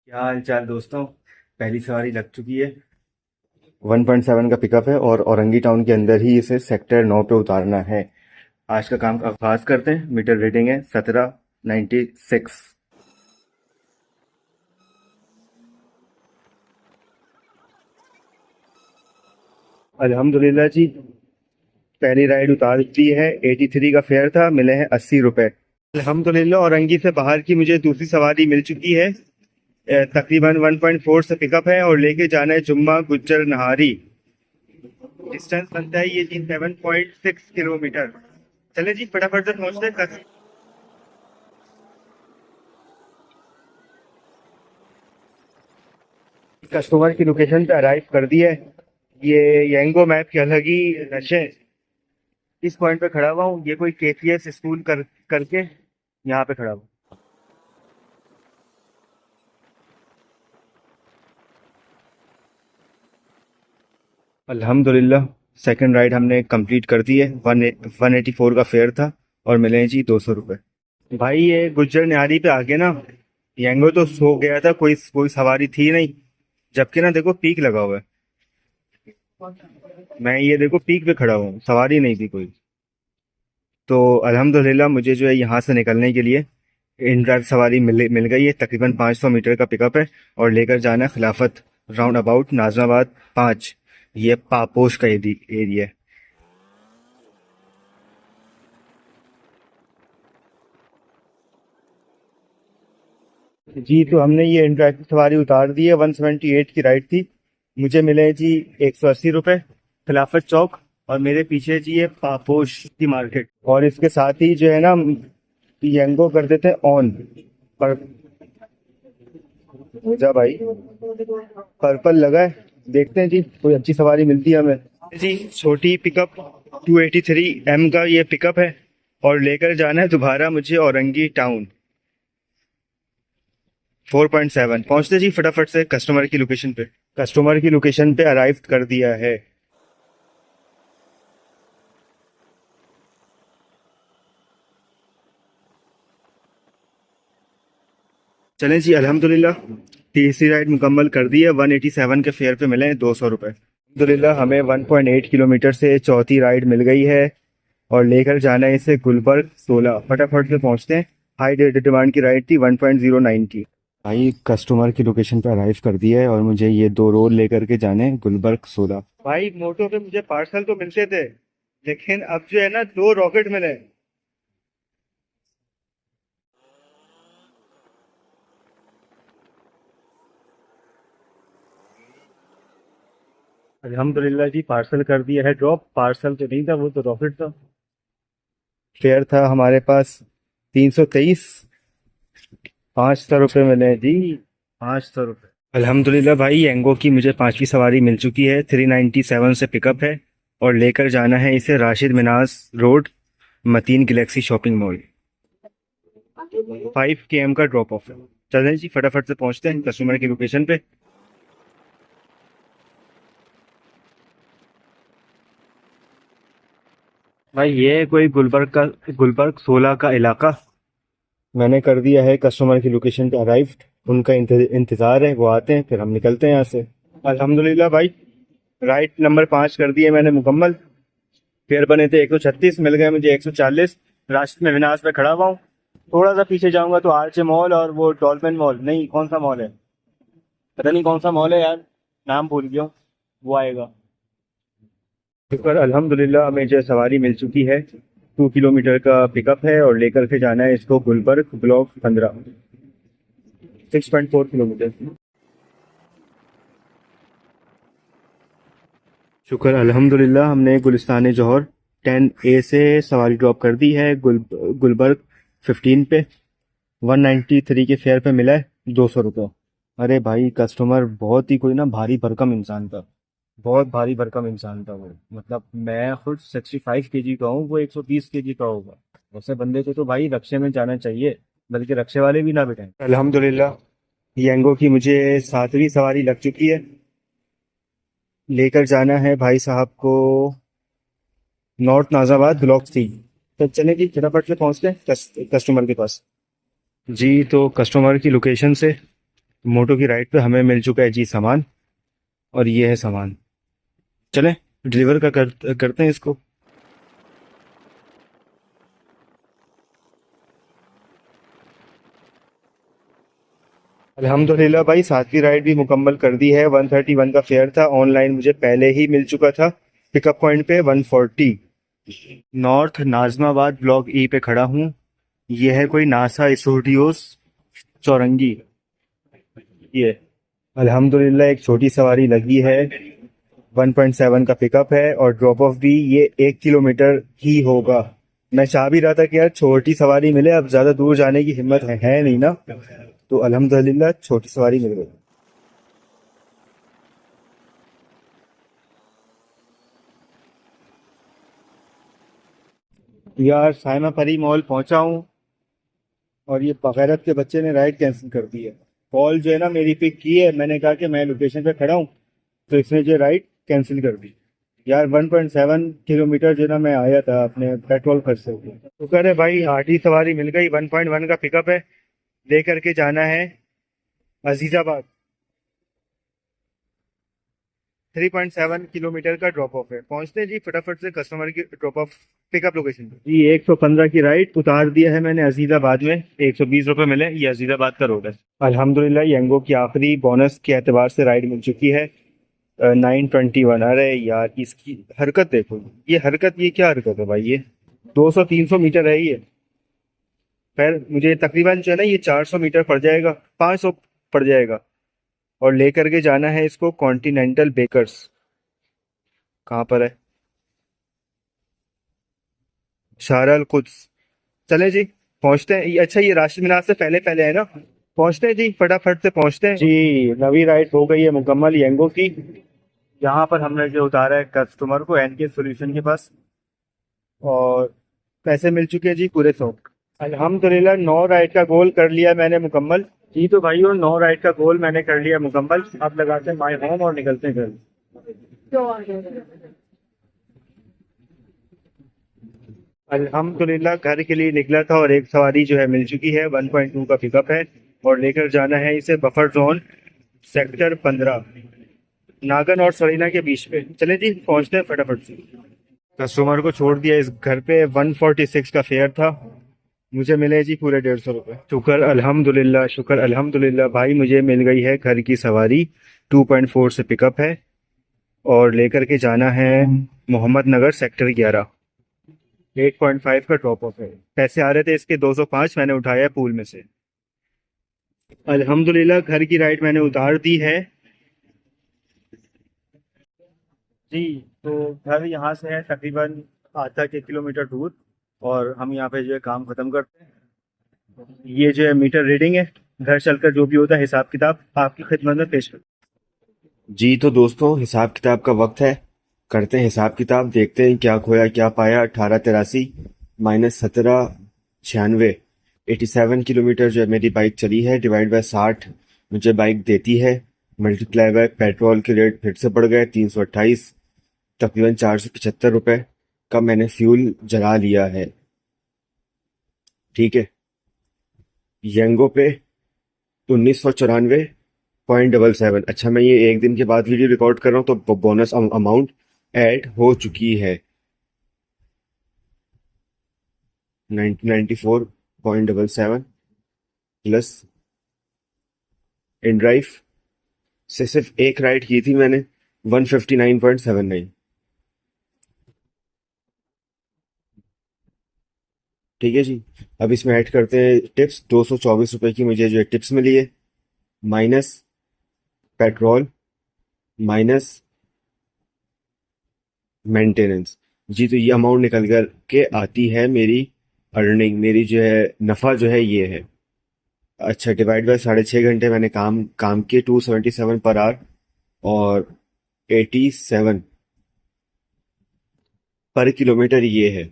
क्या हाल चाल दोस्तों। पहली सवारी लग चुकी है। 1.7 का पिकअप है और औरंगी टाउन के अंदर ही इसे सेक्टर 9 पे उतारना है। आज का काम आगाज करते हैं। मीटर रीडिंग है 1796। अल्हम्दुलिल्लाह जी, पहली राइड उतार दी है। 83 का फेयर था, मिले हैं 80 रुपए। अल्हम्दुलिल्लाह औरंगी से बाहर की मुझे दूसरी सवारी मिल चुकी है। तकरीबन 1.4 से पिकअप है और लेके जाना है जुम्मा गुज्जर नहारी। डिस्टेंस बनता है ये जी 7.6 किलोमीटर। चले जी फटाफट से पहुंचते हैं। कस्टमर की लोकेशन पे अराइव कर दिया है। ये यंगो मैप की अलग ही नशे। इस पॉइंट पे खड़ा हुआ हूँ, ये कोई केपीएस स्कूल करके यहाँ पे खड़ा हूँ। अल्हम्दुलिल्लाह सेकंड राइड हमने कंप्लीट कर दी है। 184 का फेयर था और मिले हैं जी 200 रुपये। भाई ये गुज्जर निहारी पे आके ना यंगो तो सो गया था, कोई कोई सवारी थी नहीं। जबकि ना देखो पीक लगा हुआ है। मैं ये देखो पीक पे खड़ा हूँ, सवारी नहीं थी कोई। तो अल्हम्दुलिल्लाह मुझे जो है यहाँ से निकलने के लिए इन ड्राइव सवारी मिल गई है। तकरीबन 500 मीटर का पिकअप है और लेकर जाना है खिलाफत राउंड अबाउट नाजमाबाद 5। ये पापोश का एरिया है। जी तो हमने ये इंटरैक्टिव सवारी उतार दी है। 178 की राइड थी। मुझे मिले जी 180 रुपये खिलाफत चौक। और मेरे पीछे जी ये पापोश की मार्केट और इसके साथ ही जो है ना यंगो कर देते हैं ऑन पर। जा भाई, पर्पल लगा है। देखते हैं जी कोई अच्छी सवारी मिलती है हमें। जी छोटी पिकअप 283 का ये पिकअप है और लेकर जाना है दोबारा मुझे औरंगी टाउन। 4.7 पहुंचते जी फटाफट से कस्टमर की लोकेशन पे। कस्टमर की लोकेशन पे अराइव कर दिया है। चलें जी अल्हम्दुलिल्लाह तीसरी राइड मुकम्मल कर दी है। 187 के फेयर पे मिले हैं 200 रुपये। अल्हम्दुलिल्लाह हमें 1.8 किलोमीटर से चौथी राइड मिल गई है और लेकर जाना है इसे गुलबर्ग 16। फटाफट से पहुंचते हैं। हाई डिमांड की राइड थी 1.09 की। भाई कस्टमर की लोकेशन पे अराइव कर दिया है और मुझे ये दो रोल लेकर के जाने हैं गुलबर्ग 16। भाई मोटो पे मुझे पार्सल तो मिलते थे, लेकिन अब जो है ना दो रॉकेट मिले। अल्हम्दुलिल्लाह जी पार्सल कर दिया है ड्रॉप। पार्सल तो नहीं था, वो तो रॉकेट था। फेयर था हमारे पास 323। 500 रुपये मिले जी। 500 रुपये। अल्हम्दुलिल्लाह भाई एंगो की मुझे पांचवी सवारी मिल चुकी है। 397 से पिकअप है और लेकर जाना है इसे Rashid Minaj road Mateen galaxy shopping mall. 5 km का ड्रॉप ऑफ है। चलें जी फटाफट से पहुंचते हैं कस्टमर की लोकेशन पे। भाई ये कोई गुलबर्ग 16 का इलाका। मैंने कर दिया है कस्टमर की लोकेशन पे अराइव। उनका इंतजार है, वो आते हैं फिर हम निकलते हैं यहाँ से। अल्हम्दुलिल्लाह भाई राइड नंबर 5 कर दिए मैंने मुकम्मल। फेयर बने थे 136, मिल गए मुझे 140। रास्ते में विनाश में खड़ा हुआ हूँ। थोड़ा सा पीछे जाऊंगा तो आरचे मॉल और वो डॉल्फिन मॉल, नहीं कौन सा मॉल है, पता नहीं कौन सा मॉल है यार, नाम भूल गया हूँ, वो आएगा। शुक्र अल्हम्दुलिल्लाह हमें जो सवारी मिल चुकी है। 2 किलोमीटर का पिकअप है और लेकर के जाना है इसको गुलबर्ग ब्लॉक 15। 6.4 किलोमीटर। शुक्र अल्हम्दुलिल्लाह हमने गुलिस्तान जौहर 10A से सवारी ड्रॉप कर दी है गुलबर्ग 15 पे। 193 के फेयर पे मिला है 200 रुपये। अरे भाई कस्टमर बहुत ही कोई ना भारी भरकम इंसान था। बहुत भारी भरकम इंसान था वो। मतलब मैं खुद 65 kg का हूँ, वो 120 kg का होगा। वैसे बंदे को तो भाई रक्शे में जाना चाहिए, बल्कि रक्शे वाले भी ना बिठाएं। अल्हम्दुलिल्लाह यंगो की मुझे 7वीं सवारी लग चुकी है। लेकर जाना है भाई साहब को नॉर्थ नाजाबाद ब्लॉक 3। तो चलें जी फटाफट से पहुंचते हैं कस्टमर के पास। जी तो कस्टमर की लोकेशन से मोटो की राइड पे हमें मिल चुका है जी सामान, और ये है सामान। चलें डिलीवर करते हैं इसको। अल्हम्दुलिल्लाह भाई, सातवीं राइड भी मुकम्मल कर दी है। 131 का फेयर था, ऑनलाइन मुझे पहले ही मिल चुका था। पिकअप पॉइंट पे 140। नॉर्थ नाजमाबाद ब्लॉक ई पे खड़ा हूँ। ये है कोई नासा स्टूडियोज चौरंगी। ये अल्हम्दुलिल्लाह एक छोटी सवारी लगी है। 1.7 का पिकअप है, और ड्रॉप ऑफ भी ये 1 किलोमीटर ही होगा। मैं चाह भी रहा था कि यार छोटी सवारी मिले, अब ज्यादा दूर जाने की हिम्मत है नहीं ना, तो अल्हम्दुलिल्लाह छोटी सवारी मिल गई। यार साइमा परी मॉल पहुंचा हूँ, और ये बगैरत के बच्चे ने राइड कैंसिल कर दी है। कॉल जो है ना मेरी पिक की है, मैंने कहा कि मैं लोकेशन पे खड़ा हूँ, तो इसने जो राइड कैंसिल कर दी। यार 1.7 किलोमीटर जो ना मैं आया था अपने पेट्रोल खर्च से। तो कह रहे भाई आधी सवारी मिल गई, 1.1 का पिकअप है, ले करके जाना है अजीजाबाद। 3.7 किलोमीटर का ड्रॉप ऑफ है, पहुंचते हैं जी फटाफट से कस्टमर की ड्रॉप ऑफ पिकअप लोकेशन पे जी। 115 की राइड उतार दिया है मैंने अजीजाबाद में। 120 रुपये मिले, ये अजीजाबाद का रोड है। अल्हम्दुलिल्लाह यंगो की आखिरी बोनस के एतबार से राइड मिल चुकी है। 921। अरे यार इसकी हरकत देखो, ये हरकत, ये क्या हरकत है भाई, ये 200-300 मीटर है ये। खैर मुझे तकरीबन जो है ना ये 400 मीटर पड़ जाएगा, 500 पड़ जाएगा। और लेकर के जाना है इसको कॉन्टिनेंटल बेकर्स। कहाँ पर है? शारा अल कुद्स। चले जी पहुंचते हैं। अच्छा ये राशिद मीनार से पहले पहले है ना, पहुंचते हैं जी, फटाफट से पहुंचते हैं जी। नवी राइड हो गई है मुकम्मल यंगो की। यहाँ पर हमने जो उतारा है कस्टमर को एनके सॉल्यूशन के पास, और पैसे मिल चुके हैं जी पूरे 100। अल्हम्दुलिल्लाह 9 राइड का गोल कर लिया मैंने मुकम्मल। जी तो भाइयों 9 राइड का गोल मैंने कर लिया मुकम्मल। अब लगाते हैं माई होम और निकलते हैं घर। अल्हम्दुलिल्लाह घर के लिए निकला था, और एक सवारी जो है मिल चुकी है। 1.2 का पिकअप है, और लेकर जाना है इसे बफर जोन सेक्टर 15, नागन और सरीना के बीच पे। चले जी पहुंचते हैं फटाफट से। कस्टमर को छोड़ दिया इस घर पे। 146 का फेयर था, मुझे मिले जी पूरे 150 रुपये। शुक्र अल्हम्दुलिल्लाह, शुक्र अल्हम्दुलिल्लाह भाई, मुझे मिल गई है घर की सवारी। 2.4 से पिकअप है, और लेकर के जाना है मोहम्मद नगर सेक्टर 11। 8.5 का ड्रॉप ऑफ है। पैसे आ रहे थे इसके 205, मैंने उठाया पूल में से। अल्हम्दुलिल्लाह घर की राइड मैंने उतार दी है जी। तो घर यहाँ से है तकरीबन आधा के किलोमीटर दूर, और हम यहाँ पे जो है काम खत्म करते हैं। ये जो है मीटर रीडिंग है, घर चलकर जो भी होता है हिसाब किताब आपकी खिदमत में पेश कर। जी तो दोस्तों हिसाब किताब का वक्त है, करते हैं हिसाब किताब, देखते हैं क्या खोया क्या पाया। 1883 माइनस 1796, 87 किलोमीटर जो है मेरी बाइक चली है, डिवाइड बाय 60 मुझे बाइक देती है। मल्टीप्लाई बाय पेट्रोल के रेट फिर से बढ़ गए 328, तकरीबन 475 रुपये का मैंने फ्यूल जला लिया है। ठीक है, यंगो पे 1994.77। अच्छा मैं ये एक दिन के बाद वीडियो रिकॉर्ड कर रहा हूँ, तो बोनस अमाउंट ऐड हो चुकी है। 1994.77 प्लस इन ड्राइव से सिर्फ एक राइड की थी मैंने, 159.79। ठीक है जी, अब इसमें ऐड करते हैं टिप्स। 224 रुपये की मुझे जो है टिप्स मिली है, माइनस पेट्रोल, माइनस मेंटेनेंस। जी तो ये अमाउंट निकल कर के आती है मेरी अर्निंग, मेरी जो है नफ़ा जो है ये है। अच्छा डिवाइड बाय 6.5 घंटे मैंने काम किए, 277 पर आवर, और 87 पर किलोमीटर ये है।